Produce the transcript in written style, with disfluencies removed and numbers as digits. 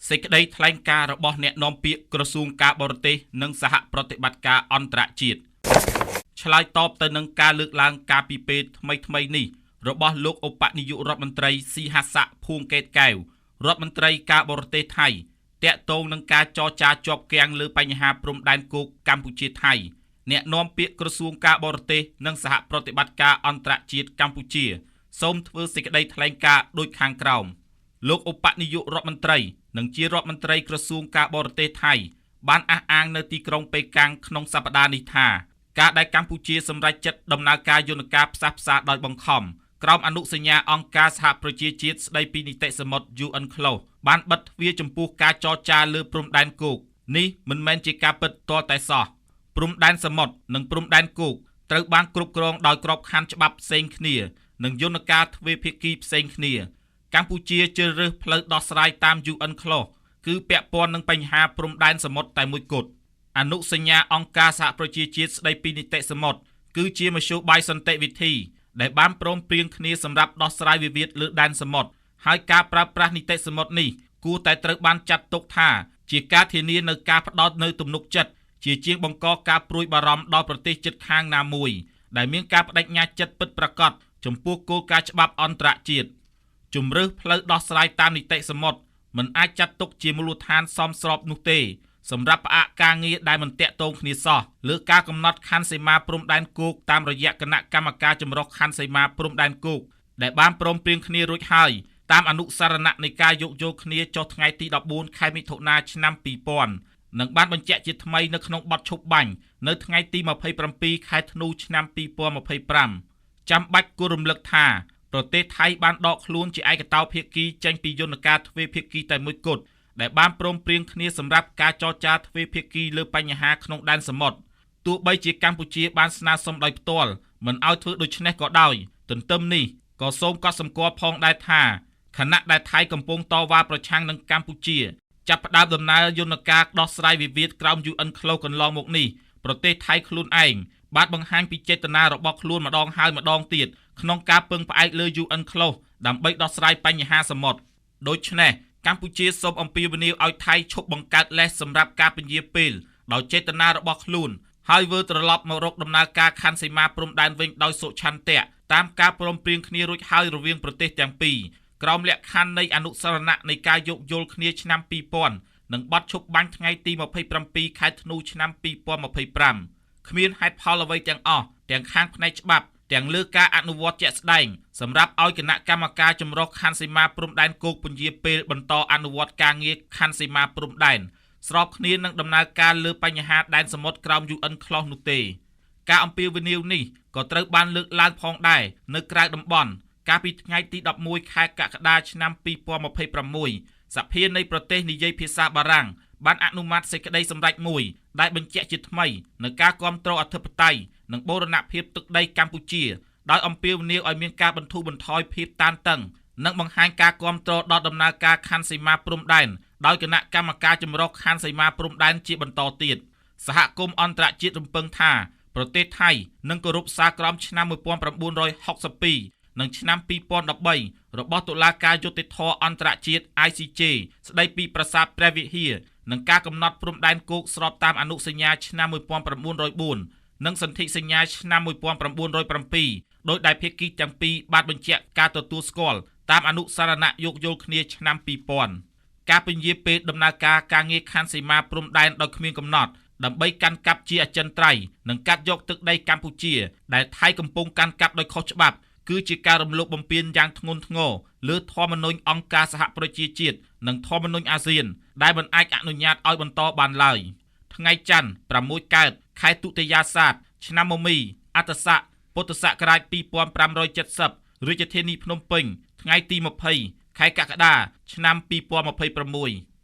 សេចក្តីថ្លែងការណ៍របស់អ្នកនាំពាក្យក្រសួងការបរទេសនិងសហប្រតិបត្តិការអន្តរជាតិឆ្លើយតបទៅនឹងការលើកឡើងការពីពេលថ្មីនេះរបស់លោកឧបនាយករដ្ឋមន្ត្រីស៊ីហាសាក់ភួងកេតកែវរដ្ឋមន្ត្រីការបរទេសថៃតាក់ទងនឹងការចរចាជាប់គាំងលើបញ្ហាព្រំដែនគោកកម្ពុជាថៃអ្នកនាំពាក្យក្រសួងការបរទេសនិងសហប្រតិបត្តិការអន្តរជាតិកម្ពុជាសូមធ្វើសេចក្តីថ្លែងការណ៍ដូចខាងក្រោមលោកឧបនាយករដ្ឋមន្ត្រីនិងជារដ្ឋមន្ត្រីក្រសួងការបរទេសថៃបានអះអាងនៅទីក្រុងប៉េកាំងក្នុងសប្តាហ៍នេះថាការដែលកម្ពុជាសម្រេចចិត្តដំណើរការយន្តការផ្សះផ្សាដោយបង្ខំក្រោមអនុសញ្ញាអង្គការសហប្រជាជាតិស្តីពីនីតិសមុទ្រ UNCLOS បានបិទទ្វារចំពោះការចរចាលើព្រំដែនគោកនេះមិនមែនជាការពិតទាល់តែសោះព្រំដែនសមុទ្រនិងព្រំដែនគោកត្រូវបានគ្រប់គ្រងដោយក្របខ័ណ្ឌច្បាប់ផ្សេងគ្នានិងយន្តការទ្វេភាគីផ្សេងគ្នាកម្ពុជាជ្រើសរើសផ្លូវដោះស្រាយតាម UNCLOS គឺពាក់ព័ន្ធនឹងបញ្ហាព្រំដែនសមុទ្រតែមួយគត់អនុសញ្ញាអង្គការសហប្រជាជាតិស្តីពីនីតិសមុទ្រគឺជាមធ្យោបាយសន្តិវិធីដែលបានព្រមព្រៀងគ្នាសម្រាប់ដោះស្រាយវិវាទលើដែនសមុទ្រហើយការប្រើប្រាស់នីតិសមុទ្រនេះគួរតែត្រូវបានចាត់ទុកថាជាការធានានៅការផ្ដោតនៅទំនុកចិត្តជាជាងបង្កការព្រួយបារម្ភដល់ប្រទេសជិតខាងណាមួយដែលមានការបដិញ្ញាចិត្តពិតប្រាកដចំពោះគោលការណ៍ច្បាប់អន្តរជាតិជំរើសផ្លូវដោះស្រាយតាមនីតិសមុទ្រមិនអាចចាត់ទុកជាមូលដ្ឋានសមស្របនោះទេសម្រាប់ផ្អាកការងារដែលមិនតាក់ទងគ្នាសោះលើការកំណត់ខណ្ឌសីមាព្រំដែនគោកតាមរយៈគណៈកម្មការចម្រុះខណ្ឌសីមាព្រំដែនគោកដែលបានព្រមព្រៀងគ្នារួចហើយតាមអនុសារណៈនៃការយោគយល់គ្នាចុះថ្ងៃទី14ខែមិថុនាឆ្នាំ2000និងបានបញ្ជាក់ជាថ្មីនៅក្នុងបទឈប់បាញ់នៅថ្ងៃទី27ខែធ្នូឆ្នាំ2025ចាំបាច់គួររំលឹកថាប្រទេសថៃបានដកខ្លួនជាឯកតោភាគីចេញពីយន្តការទ្វេភាគីតែមួយគត់ដែលបានព្រមព្រៀងគ្នាសម្រាប់ការចរចាទ្វេភាគីលើបញ្ហាក្នុងដែនសមុទ្រទោះបីជាកម្ពុជាបានស្នើសុំដោយផ្ទាល់មិនឲ្យធ្វើដូច្នេះក៏ដោយទន្ទឹមនេះក៏សូមកត់សម្គាល់ផងដែរថាខណៈដែលថៃកំពុងតវ៉ាប្រឆាំងនឹងកម្ពុជាចាប់ផ្ដើមដំណើរយន្តការដោះស្រាយវិវាទក្រោម UNCLOS កន្លងមកនេះប្រទេសថៃខ្លួនឯងបានបង្ហាញពីចេតនារបស់ខ្លួនម្ដងហើយម្ដងទៀតក្នុងការពឹងផ្អែកលើ UNCLOS ដើម្បីដោះស្រាយបញ្ហាសមុទ្រដូច្នេះកម្ពុជាសូមអំពាវនាវឲ្យថៃឈប់បង្កើតលេសសម្រាប់ការពន្យាពេលដោយចេតនារបស់ខ្លួនហើយវិលត្រឡប់មករកដំណើរការខណ្ឌសីមាព្រំដែនវិញដោយសុឆន្ទៈតាមការព្រមព្រៀងគ្នារួចហើយរវាងប្រទេសទាំងពីរក្រោមលក្ខខណ្ឌនៃអនុសារណៈនៃការយោគយល់គ្នាឆ្នាំ2000និងបទឈប់បាញ់ថ្ងៃទី27ខែធ្នូឆ្នាំ2025គ្មានហេតុផលអ្វីទាំងអស់ទាំងខាងផ្នែកច្បាប់ទាំងលើការអនុវត្តជាក់ស្ដែងសម្រាប់ឲ្យគណៈកម្មការចម្រុះខណ្ឌសីមាព្រំដែនគោកពន្យាពេលបន្តអនុវត្តការងារខណ្ឌសីមាព្រំដែនស្របគ្នានឹងដំណើរការលើបញ្ហាដែនសមុទ្រក្រោម UNCLOS នោះទេការអំពាវនាវនេះក៏ត្រូវបានលើកឡើងផងដែរនៅក្រៅតំបន់កាលពីថ្ងៃទី11ខែកក្កដាឆ្នាំ2026សភានៃប្រទេសនិយាយភាសាបារាំងបានអនុម័តសេចក្តីសម្រេចមួយដែលបញ្ជាក់ជាថ្មីនៅការគ្រប់គ្រងអធិបតេយ្យនិងបូរណភាពទឹកដីកម្ពុជាដោយអំពាវនាវឲ្យមានការបន្ធូរបន្ថយភាពតានតឹងនិងបង្ហាញការគ្រប់គ្រងដល់ដំណើរការខណ្ឌសីមាព្រំដែនដោយគណៈកម្មការចម្រុះខណ្ឌសីមាព្រំដែនជាបន្តទៀតសហគមន៍អន្តរជាតិរំពឹងថាប្រទេសថៃនឹងគោរពសារក្រមឆ្នាំ1962និងឆ្នាំ2013របស់តុលាការយុត្តិធម៌អន្តរជាតិ ICJ ស្តីពីប្រាសាទព្រះវិហារនិងការកំណត់ព្រំដែនគោកស្របតាមអនុសញ្ញាឆ្នាំ1904និងសន្ធិសញ្ញាឆ្នាំ1907ដោយដែលភាគីទាំងពីរបានបញ្ជាក់ការទទួលស្គាល់តាមអនុសារណៈយោគយល់គ្នាឆ្នាំ2000ការពន្យាពេលដំណើរការងារខណ្ឌសីមាព្រំដែនដោយគ្មានកំណត់ដើម្បីកាន់កាប់ជាអចិន្ត្រៃយ៍និងកាត់យកទឹកដីកម្ពុជាដែលថៃកំពុងកាន់កាប់ដោយខុសច្បាប់គឺជាការរំលោភបំពានយ៉ាងធ្ងន់ធ្ងរលើធម្មនុញ្ញអង្គការសហប្រជាជាតិនិងធម្មនុញ្ញអាស៊ានដែលមិនអាចអនុញ្ញាតឲ្យបន្តបានឡើយថ្ងៃច័ន្ទ6កើតខែទុតិយាសាទឆ្នាំមមីអត្តស័កពុទ្ធសករាជ2570រាជធានីភ្នំពេញថ្ងៃទី20ខែកក្កដាឆ្នាំ2026